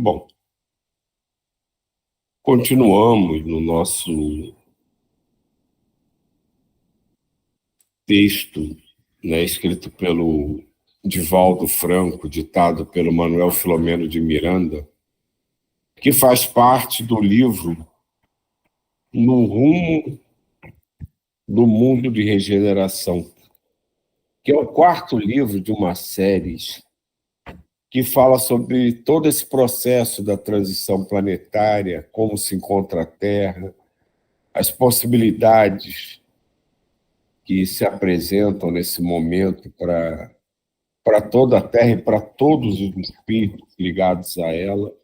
Bom, continuamos no nosso texto, né, escrito pelo Divaldo Franco, ditado pelo Manuel Filomeno de Miranda, que faz parte do livro No Rumo do Mundo de Regeneração, que é o quarto livro de uma série que fala sobre todo esse processo da transição planetária, como se encontra a Terra, as possibilidades que se apresentam nesse momento para toda a Terra e para todos os espíritos ligados a ela.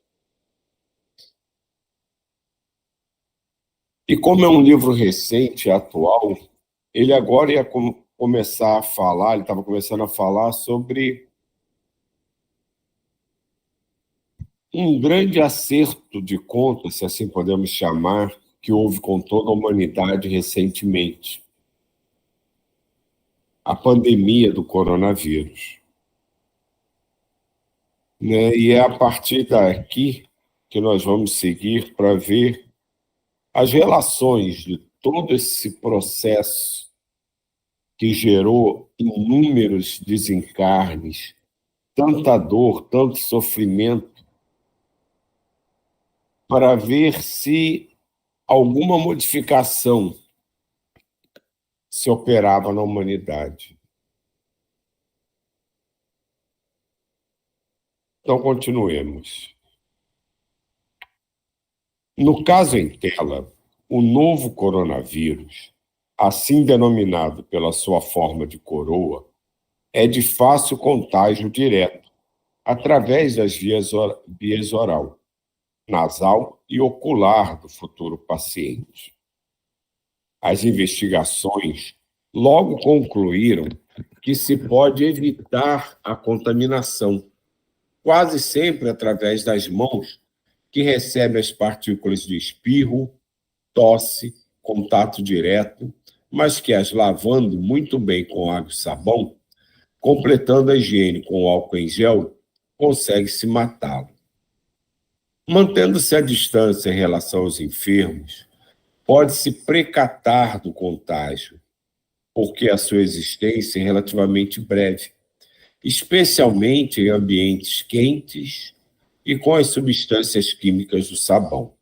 E como é um livro recente, atual, ele agora ia começar a falar, ele estava começando a falar sobre um grande acerto de contas, se assim podemos chamar, que houve com toda a humanidade recentemente, a pandemia do coronavírus. Né? E é a partir daqui que nós vamos seguir para ver as relações de todo esse processo que gerou inúmeros desencarnes, tanta dor, tanto sofrimento, para ver se alguma modificação se operava na humanidade. Então, continuemos. No caso em tela, o novo coronavírus, assim denominado pela sua forma de coroa, é de fácil contágio direto, através das vias oral, nasal e ocular do futuro paciente. As investigações logo concluíram que se pode evitar a contaminação, quase sempre através das mãos, que recebem as partículas de espirro, tosse, contato direto, mas que as lavando muito bem com água e sabão, completando a higiene com álcool em gel, consegue-se matá-lo. Mantendo-se a distância em relação aos enfermos, pode-se precatar do contágio, porque a sua existência é relativamente breve, especialmente em ambientes quentes e com as substâncias químicas do sabão.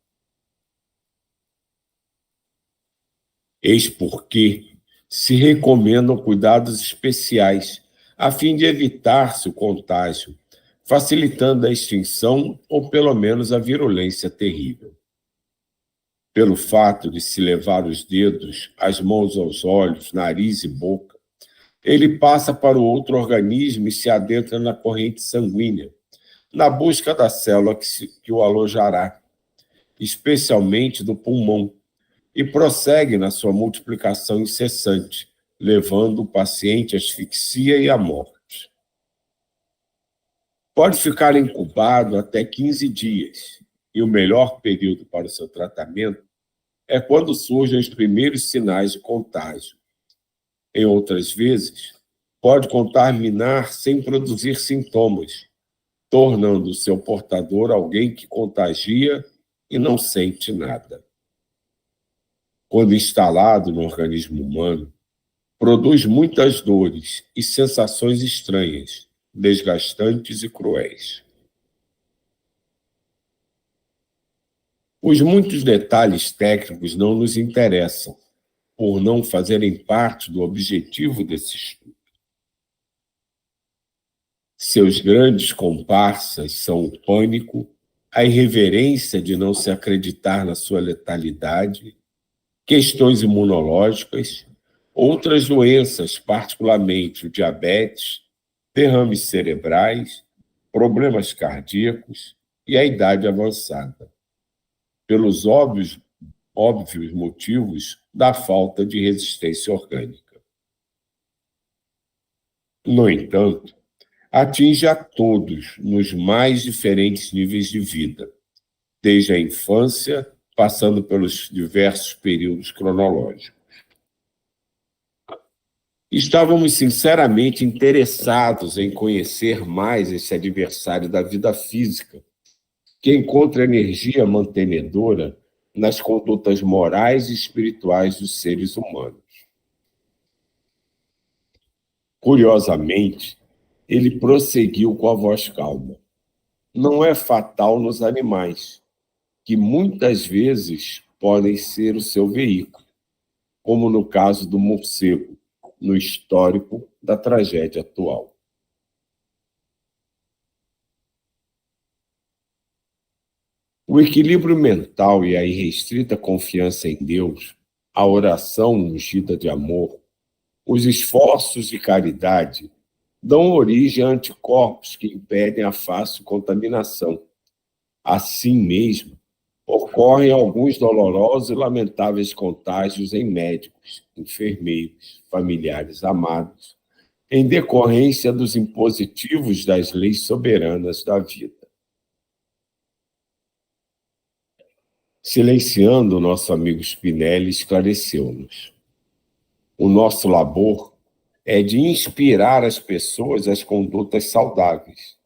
Eis porque se recomendam cuidados especiais a fim de evitar-se o contágio, facilitando a extinção ou pelo menos a virulência terrível. Pelo fato de se levar os dedos, as mãos aos olhos, nariz e boca, ele passa para o outro organismo e se adentra na corrente sanguínea, na busca da célula que o alojará, especialmente do pulmão, e prossegue na sua multiplicação incessante, levando o paciente à asfixia e à morte. Pode ficar incubado até 15 dias, e o melhor período para o seu tratamento é quando surgem os primeiros sinais de contágio. Em outras vezes, pode contaminar sem produzir sintomas, tornando o seu portador alguém que contagia e não sente nada. Quando instalado no organismo humano, produz muitas dores e sensações estranhas, desgastantes e cruéis. Os muitos detalhes técnicos não nos interessam, por não fazerem parte do objetivo desse estudo. Seus grandes comparsas são o pânico, a irreverência de não se acreditar na sua letalidade, questões imunológicas, outras doenças, particularmente o diabetes, derrames cerebrais, problemas cardíacos e a idade avançada, pelos óbvios motivos da falta de resistência orgânica. No entanto, atinge a todos nos mais diferentes níveis de vida, desde a infância, passando pelos diversos períodos cronológicos. Estávamos sinceramente interessados em conhecer mais esse adversário da vida física, que encontra energia mantenedora nas condutas morais e espirituais dos seres humanos. Curiosamente, ele prosseguiu com a voz calma. Não é fatal nos animais, que muitas vezes podem ser o seu veículo, como no caso do morcego, no histórico da tragédia atual. O equilíbrio mental e a irrestrita confiança em Deus, a oração ungida de amor, os esforços de caridade dão origem a anticorpos que impedem a fácil contaminação. Assim mesmo, ocorrem alguns dolorosos e lamentáveis contágios em médicos, enfermeiros, familiares amados, em decorrência dos impositivos das leis soberanas da vida. Silenciando, nosso amigo Spinelli esclareceu-nos. O nosso labor é de inspirar as pessoas às condutas saudáveis,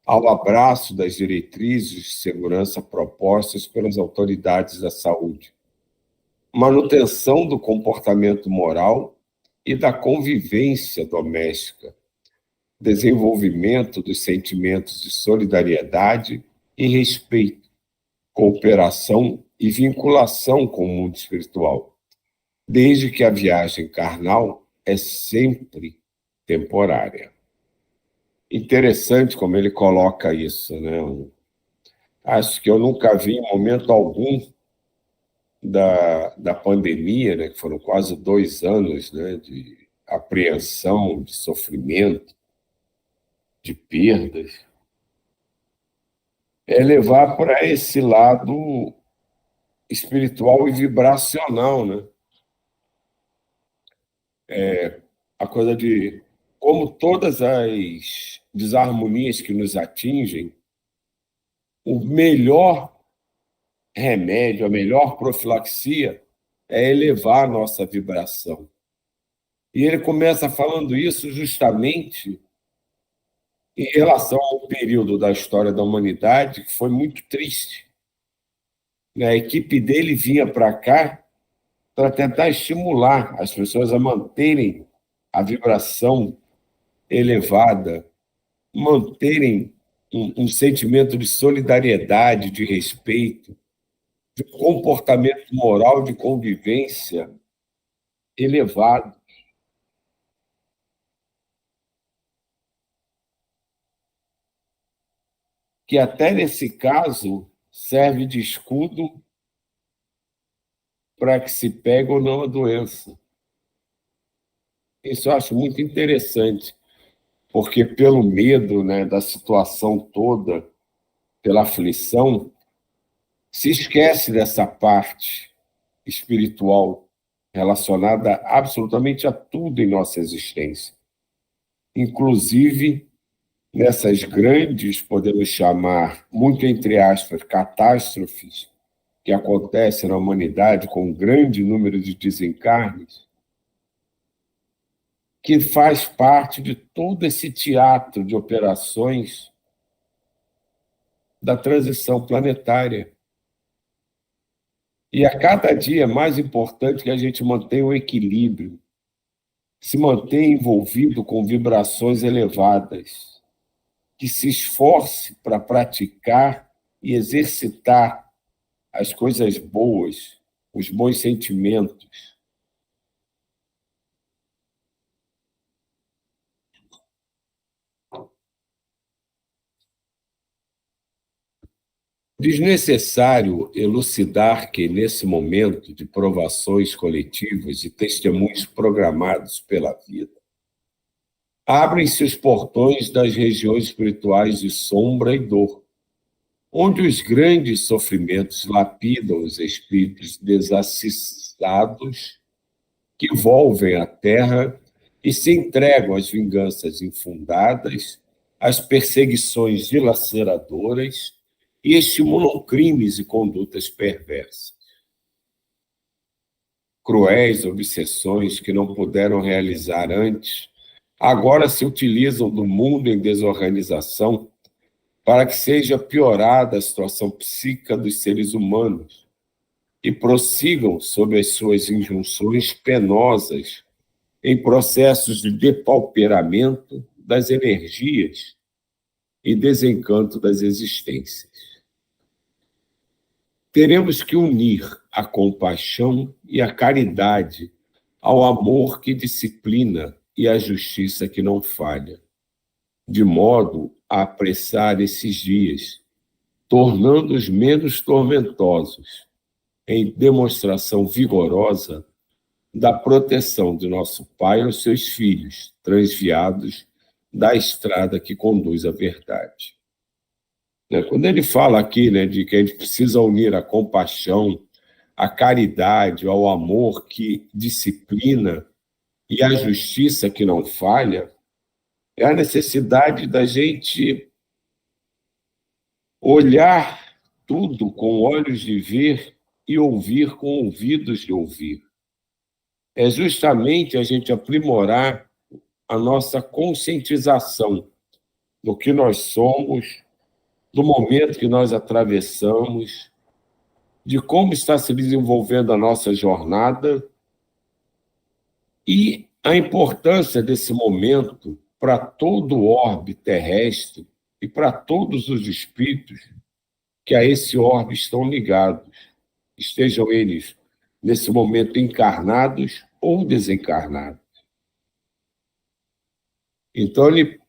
ao abraço das diretrizes de segurança propostas pelas autoridades da saúde, manutenção do comportamento moral e da convivência doméstica, desenvolvimento dos sentimentos de solidariedade e respeito, cooperação e vinculação com o mundo espiritual, desde que a viagem carnal é sempre temporária. Interessante como ele coloca isso, né? Acho que eu nunca vi em momento algum da pandemia, né, que foram quase 2 anos, né, de apreensão, de sofrimento, de perdas, é levar para esse lado espiritual e vibracional, né? A coisa de como todas as desarmonias que nos atingem, o melhor remédio, a melhor profilaxia é elevar a nossa vibração. E ele começa falando isso justamente em relação ao período da história da humanidade que foi muito triste. A equipe dele vinha para cá para tentar estimular as pessoas a manterem a vibração elevada, manterem um sentimento de solidariedade, de respeito, de comportamento moral, de convivência elevado. Que até nesse caso serve de escudo para que se pegue ou não a doença. Isso eu acho muito interessante, porque pelo medo, né, da situação toda, pela aflição, se esquece dessa parte espiritual relacionada absolutamente a tudo em nossa existência, inclusive nessas grandes, podemos chamar, muito entre aspas, catástrofes que acontecem na humanidade com um grande número de desencarnes, que faz parte de todo esse teatro de operações da transição planetária. E a cada dia é mais importante que a gente mantenha o equilíbrio, se mantenha envolvido com vibrações elevadas, que se esforce para praticar e exercitar as coisas boas, os bons sentimentos. Desnecessário elucidar que, nesse momento de provações coletivas e testemunhos programados pela vida, abrem-se os portões das regiões espirituais de sombra e dor, onde os grandes sofrimentos lapidam os espíritos desassistados que volvem à Terra e se entregam às vinganças infundadas, às perseguições dilaceradoras e estimulam crimes e condutas perversas. Cruéis obsessões que não puderam realizar antes, agora se utilizam do mundo em desorganização para que seja piorada a situação psíquica dos seres humanos e prossigam sob as suas injunções penosas em processos de depauperamento das energias e desencanto das existências. Teremos que unir a compaixão e a caridade ao amor que disciplina e à justiça que não falha, de modo a apressar esses dias, tornando-os menos tormentosos, em demonstração vigorosa da proteção de nosso Pai aos seus filhos, transviados da estrada que conduz à verdade. Quando ele fala aqui, de que a gente precisa unir a compaixão, a caridade, ao amor que disciplina e a justiça que não falha, é a necessidade da gente olhar tudo com olhos de ver e ouvir com ouvidos de ouvir. É justamente a gente aprimorar a nossa conscientização do que nós somos, do momento que nós atravessamos, de como está se desenvolvendo a nossa jornada e a importância desse momento para todo o orbe terrestre e para todos os espíritos que a esse orbe estão ligados, estejam eles nesse momento encarnados ou desencarnados. Então, ele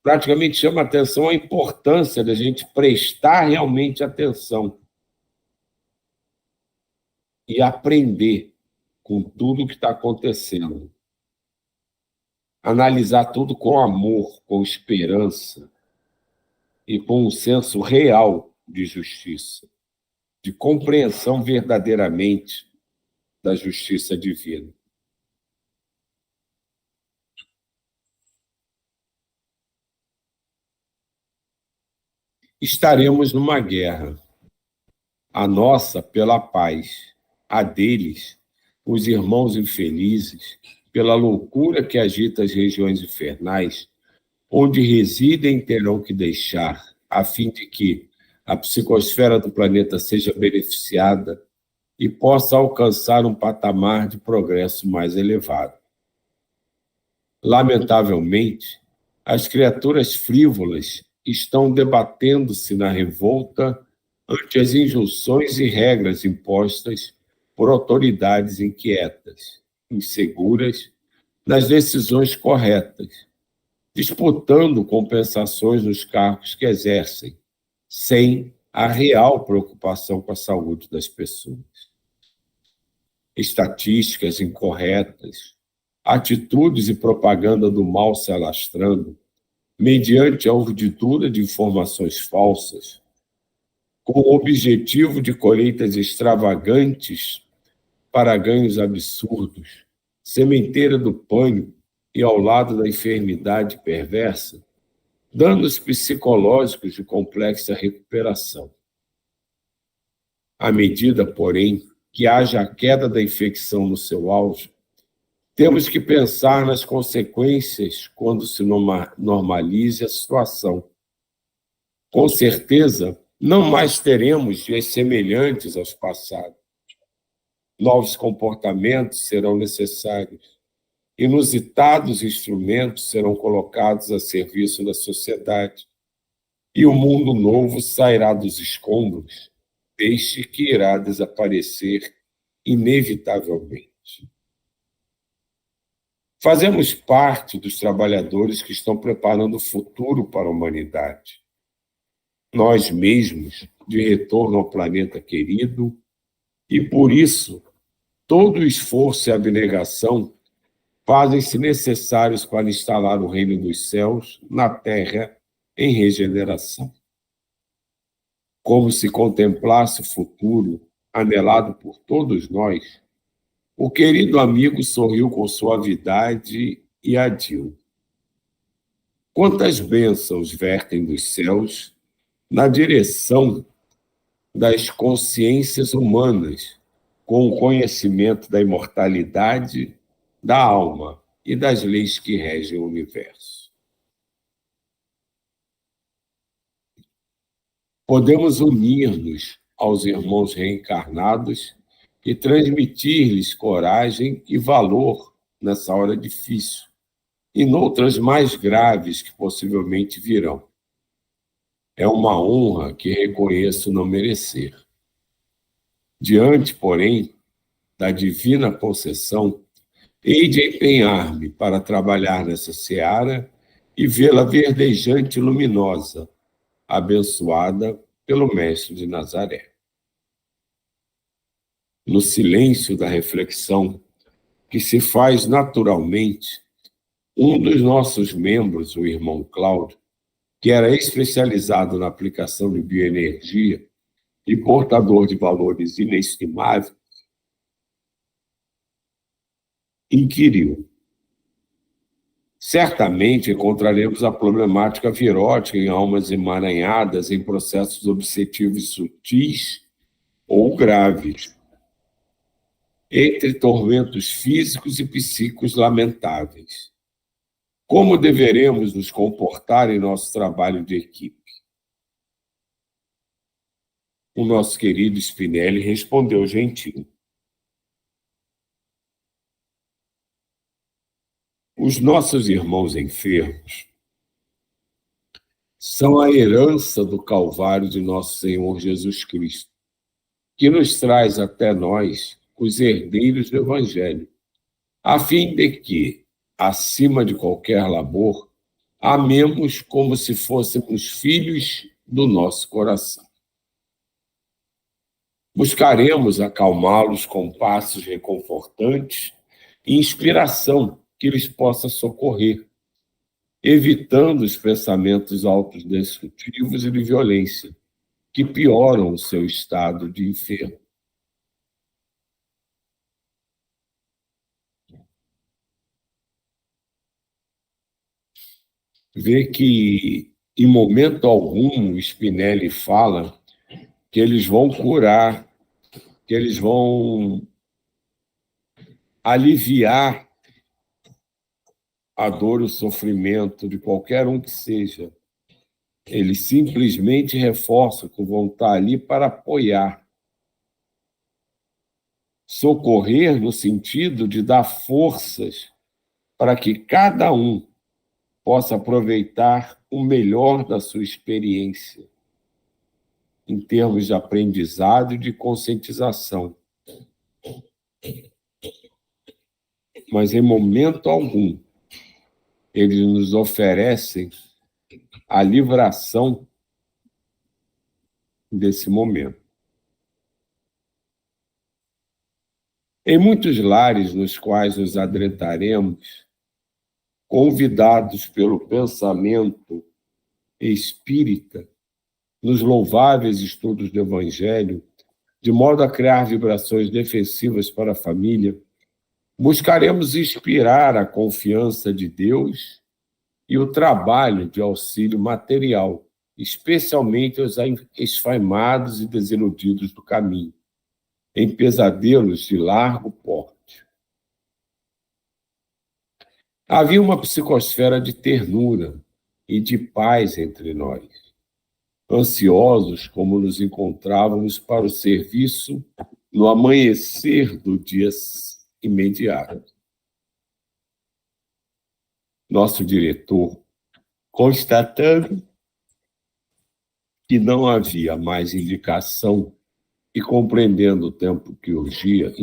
praticamente chama a atenção a importância da gente prestar realmente atenção e aprender com tudo que está acontecendo. Analisar tudo com amor, com esperança e com um senso real de justiça, de compreensão verdadeiramente da justiça divina. Estaremos numa guerra, a nossa pela paz, a deles, os irmãos infelizes, pela loucura que agita as regiões infernais, onde residem terão que deixar, a fim de que a psicosfera do planeta seja beneficiada e possa alcançar um patamar de progresso mais elevado. Lamentavelmente, as criaturas frívolas estão debatendo-se na revolta ante as injunções e regras impostas por autoridades inquietas, inseguras nas decisões corretas, disputando compensações nos cargos que exercem, sem a real preocupação com a saúde das pessoas. Estatísticas incorretas, atitudes e propaganda do mal se alastrando, mediante a urdidura de informações falsas, com o objetivo de colheitas extravagantes para ganhos absurdos, sementeira do pânico e ao lado da enfermidade perversa, danos psicológicos de complexa recuperação. À medida, porém, que haja a queda da infecção no seu auge, temos que pensar nas consequências quando se normalize a situação. Com certeza, não mais teremos dias semelhantes aos passados. Novos comportamentos serão necessários. Inusitados instrumentos serão colocados a serviço da sociedade. E o mundo novo sairá dos escombros, deixe que irá desaparecer inevitavelmente. Fazemos parte dos trabalhadores que estão preparando o futuro para a humanidade. Nós mesmos, de retorno ao planeta querido, e por isso, todo o esforço e abnegação fazem-se necessários para instalar o reino dos céus na terra em regeneração. Como se contemplasse o futuro anelado por todos nós, o querido amigo sorriu com suavidade e adiu. Quantas bênçãos vertem dos céus na direção das consciências humanas, com o conhecimento da imortalidade da alma e das leis que regem o universo. Podemos unir-nos aos irmãos reencarnados e transmitir-lhes coragem e valor nessa hora difícil e noutras mais graves que possivelmente virão. É uma honra que reconheço não merecer. Diante, porém, da divina concessão, hei de empenhar-me para trabalhar nessa seara e vê-la verdejante e luminosa, abençoada pelo Mestre de Nazaré. No silêncio da reflexão, que se faz naturalmente, um dos nossos membros, o irmão Cláudio, que era especializado na aplicação de bioenergia e portador de valores inestimáveis, inquiriu: certamente encontraremos a problemática virótica em almas emaranhadas em processos obsessivos sutis ou graves, entre tormentos físicos e psíquicos lamentáveis. Como deveremos nos comportar em nosso trabalho de equipe? O nosso querido Spinelli respondeu gentil: os nossos irmãos enfermos são a herança do Calvário de nosso Senhor Jesus Cristo, que nos traz até nós os herdeiros do Evangelho, a fim de que, acima de qualquer labor, amemos como se fôssemos filhos do nosso coração. Buscaremos acalmá-los com passos reconfortantes e inspiração que lhes possa socorrer, evitando os pensamentos autodestrutivos e de violência, que pioram o seu estado de enfermo. Vê que, em momento algum, o Spinelli fala que eles vão curar, que eles vão aliviar a dor e o sofrimento de qualquer um que seja. Eles simplesmente reforçam que vão estar ali para apoiar, socorrer no sentido de dar forças para que cada um possa aproveitar o melhor da sua experiência, em termos de aprendizado e de conscientização. Mas, em momento algum, eles nos oferecem a livração desse momento. Em muitos lares nos quais nos adentraremos, convidados pelo pensamento espírita, nos louváveis estudos do Evangelho, de modo a criar vibrações defensivas para a família, buscaremos inspirar a confiança de Deus e o trabalho de auxílio material, especialmente aos esfaimados e desiludidos do caminho, em pesadelos de largo porte. Havia uma psicosfera de ternura e de paz entre nós, ansiosos como nos encontrávamos para o serviço no amanhecer do dia imediato. Nosso diretor, constatando que não havia mais indicação e compreendendo o tempo que urgia,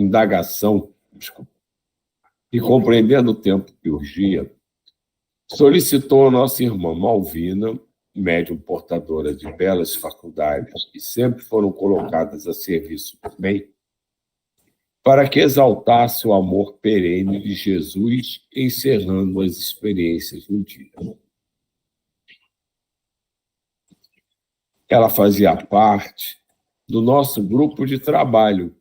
solicitou a nossa irmã Malvina, médium portadora de belas faculdades que sempre foram colocadas a serviço do bem, para que exaltasse o amor perene de Jesus, encerrando as experiências no dia. Ela fazia parte do nosso grupo de trabalho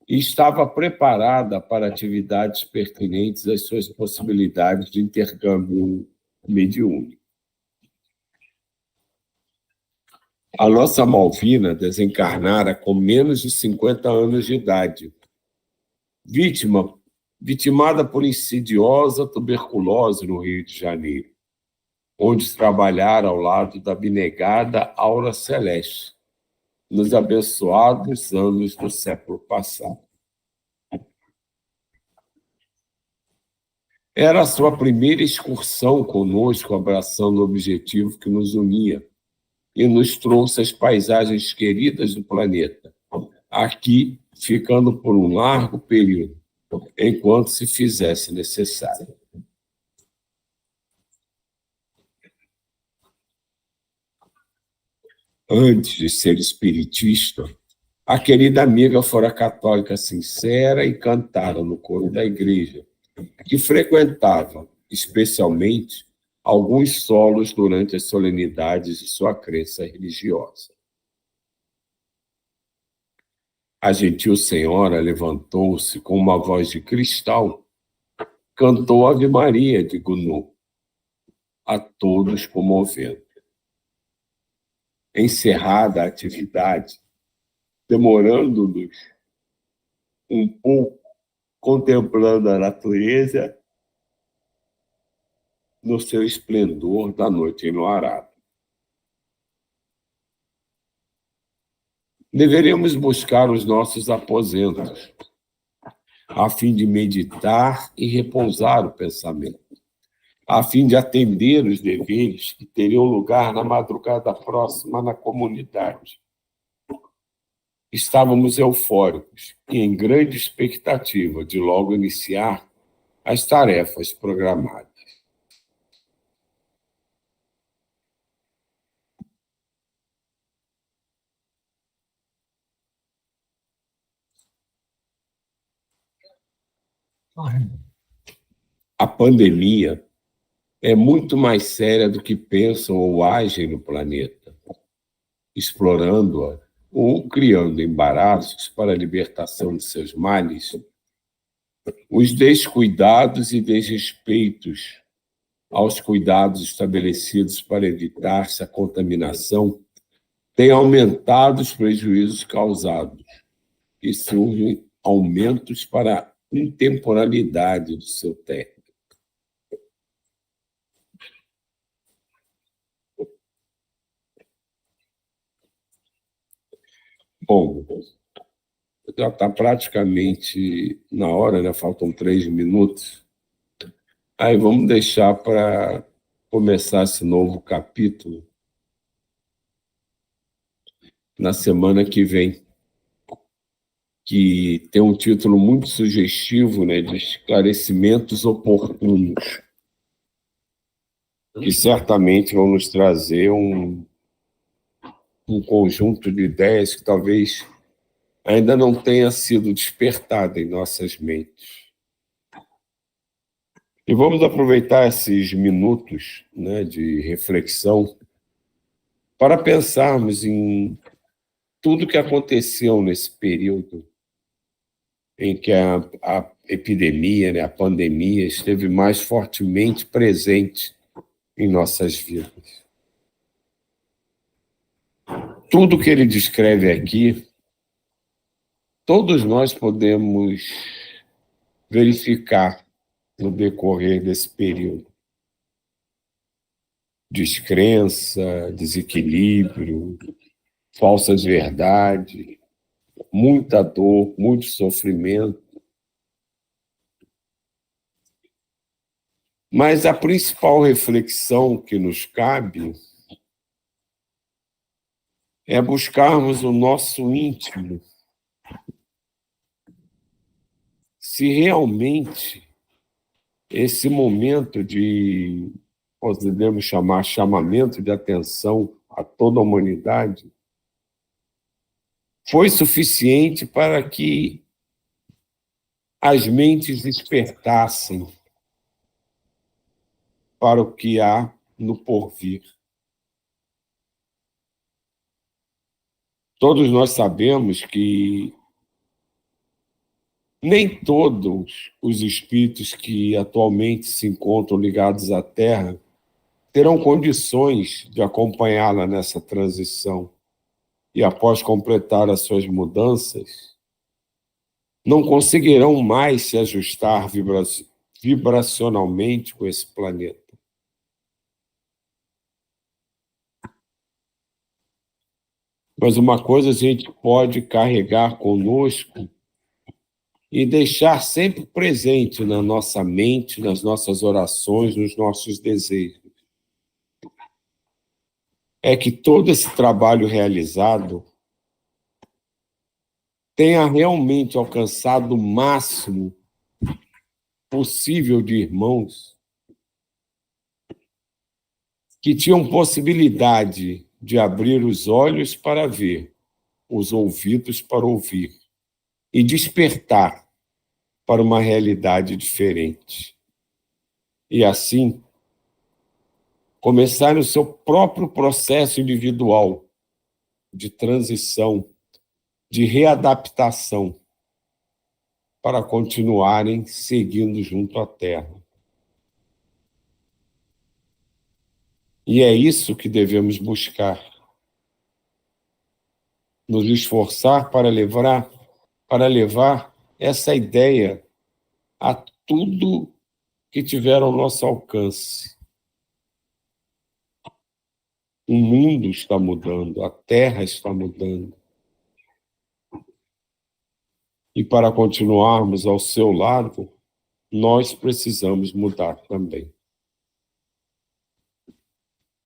e estava preparada para atividades pertinentes às suas possibilidades de intercâmbio mediúnico. A nossa Malvina desencarnara com menos de 50 anos de idade, vitimada por insidiosa tuberculose no Rio de Janeiro, onde trabalhara ao lado da abnegada Aura Celeste, nos abençoados anos do século passado. Era a sua primeira excursão conosco, abraçando o objetivo que nos unia e nos trouxe as paisagens queridas do planeta, aqui ficando por um largo período, enquanto se fizesse necessário. Antes de ser espiritista, a querida amiga fora católica sincera e cantada no coro da igreja, que frequentava, especialmente, alguns solos durante as solenidades de sua crença religiosa. A gentil senhora levantou-se com uma voz de cristal, cantou Ave Maria de Gounod, a todos comovendo. Encerrada a atividade, demorando-nos um pouco contemplando a natureza no seu esplendor da noite enluarada. Deveríamos buscar os nossos aposentos, a fim de meditar e repousar o pensamento, a fim de atender os deveres que teriam lugar na madrugada próxima na comunidade. Estávamos eufóricos e em grande expectativa de logo iniciar as tarefas programadas. A pandemia é muito mais séria do que pensam ou agem no planeta, explorando-a ou criando embaraços para a libertação de seus males. Os descuidados e desrespeitos aos cuidados estabelecidos para evitar-se a contaminação têm aumentado os prejuízos causados e surgem aumentos para a intemporalidade do seu término. Bom, já está praticamente na hora, né? Faltam 3 minutos. Aí vamos deixar para começar esse novo capítulo na semana que vem, que tem um título muito sugestivo, né, de esclarecimentos oportunos, que certamente vão nos trazer um conjunto de ideias que talvez ainda não tenha sido despertada em nossas mentes. E vamos aproveitar esses minutos, né, de reflexão para pensarmos em tudo que aconteceu nesse período em que a epidemia, né, a pandemia, esteve mais fortemente presente em nossas vidas. Tudo que ele descreve aqui, todos nós podemos verificar no decorrer desse período. Descrença, desequilíbrio, falsas verdades, muita dor, muito sofrimento. Mas a principal reflexão que nos cabe é buscarmos o nosso íntimo. Se realmente esse momento de, podemos chamar, chamamento de atenção a toda a humanidade, foi suficiente para que as mentes despertassem para o que há no porvir. Todos nós sabemos que nem todos os espíritos que atualmente se encontram ligados à Terra terão condições de acompanhá-la nessa transição e, após completar as suas mudanças, não conseguirão mais se ajustar vibracionalmente com esse planeta. Mas uma coisa a gente pode carregar conosco e deixar sempre presente na nossa mente, nas nossas orações, nos nossos desejos. É que todo esse trabalho realizado tenha realmente alcançado o máximo possível de irmãos que tinham possibilidade de abrir os olhos para ver, os ouvidos para ouvir e despertar para uma realidade diferente. E assim, começar o seu próprio processo individual de transição, de readaptação, para continuarem seguindo junto à Terra. E é isso que devemos buscar, nos esforçar para levar essa ideia a tudo que tiver ao nosso alcance. O mundo está mudando, a Terra está mudando. E para continuarmos ao seu lado, nós precisamos mudar também.